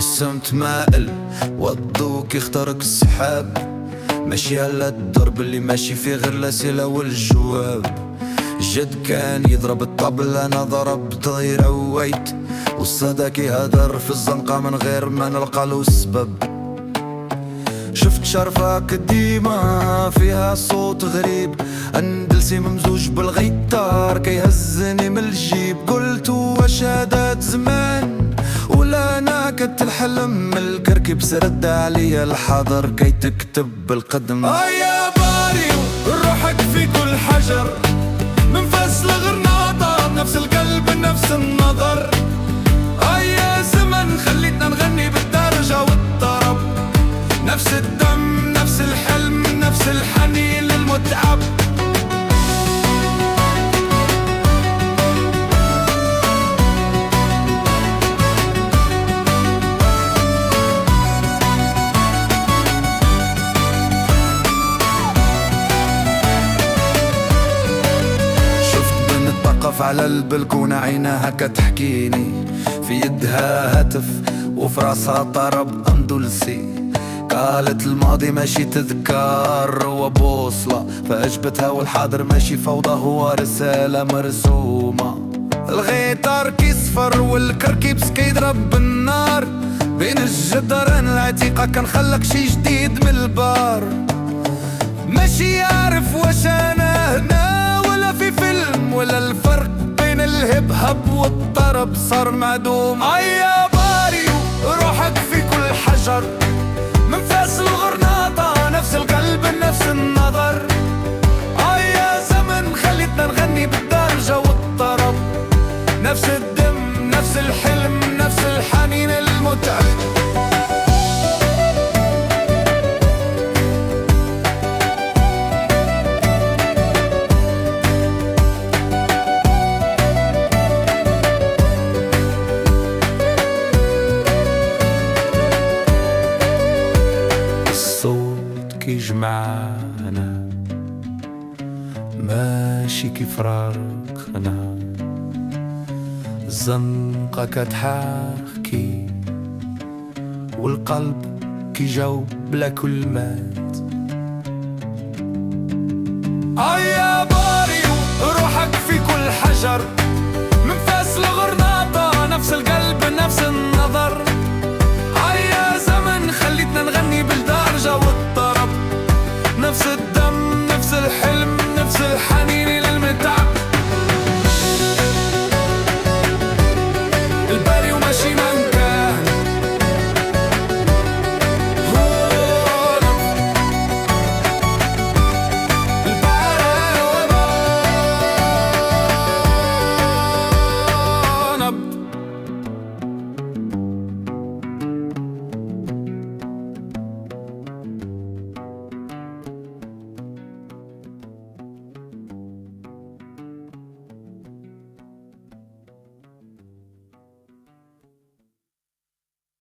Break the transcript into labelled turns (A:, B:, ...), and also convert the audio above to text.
A: السمت مائل والضوء يخترق السحاب، ماشي على الدرب اللي ماشي فيه غير الأسئلة والجواب. جد كان يضرب الطبل، أنا ضربت غير رويت، والصدى كيهدر في الزنقة من غير ما نلقى له سبب. شفت شرفة قديمة فيها صوت غريب، اندلسي ممزوج بالغيتار كيهزني من الجيب. قلت واش هذا زمان ولا انا كنت الحلم من الكركب؟ سرد عليا الحضر كي تكتب بالقدم.
B: يا باري روحك في كل حجر، من فصل غرناطة نفس القلب نفس النظر. يا زمن خليتنا نغني بالدرجة والطرب، نفس الدم نفس الحلم نفس الحنين للمتعب.
A: شفت بنت تقف على البلكونة عيناها كتحكيني، في يدها هاتف وفي راسها طرب اندلسي. قالت الماضي ماشي تذكار هو بوصلة، فأجبتها والحاضر ماشي فوضى هو رسالة مرسومة. الغيتار كيصفر والكركيبس كيضرب بالنار، بين الجدران العتيقة كنخلق شي جديد من البار. ماشي يعرف واش أنا هنا ولا في فيلم، ولا الفرق بين الهب هب والطرب صار معدوم.
B: يا باري روحك في كل حجر، من فاس الغرناطة نفس القلب نفس النظر. يا زمن خليتنا نغني بالدرجة والطرب، نفس الدم نفس الحلم نفس الحنين المتعب.
A: الصوت كيجمعنا ماشي كيفرقنا، الزنقة كتحاكي والقلب كيجاوب بلا كلمات.
B: يا باري روحك في كل حجر، من فاس الغرناطة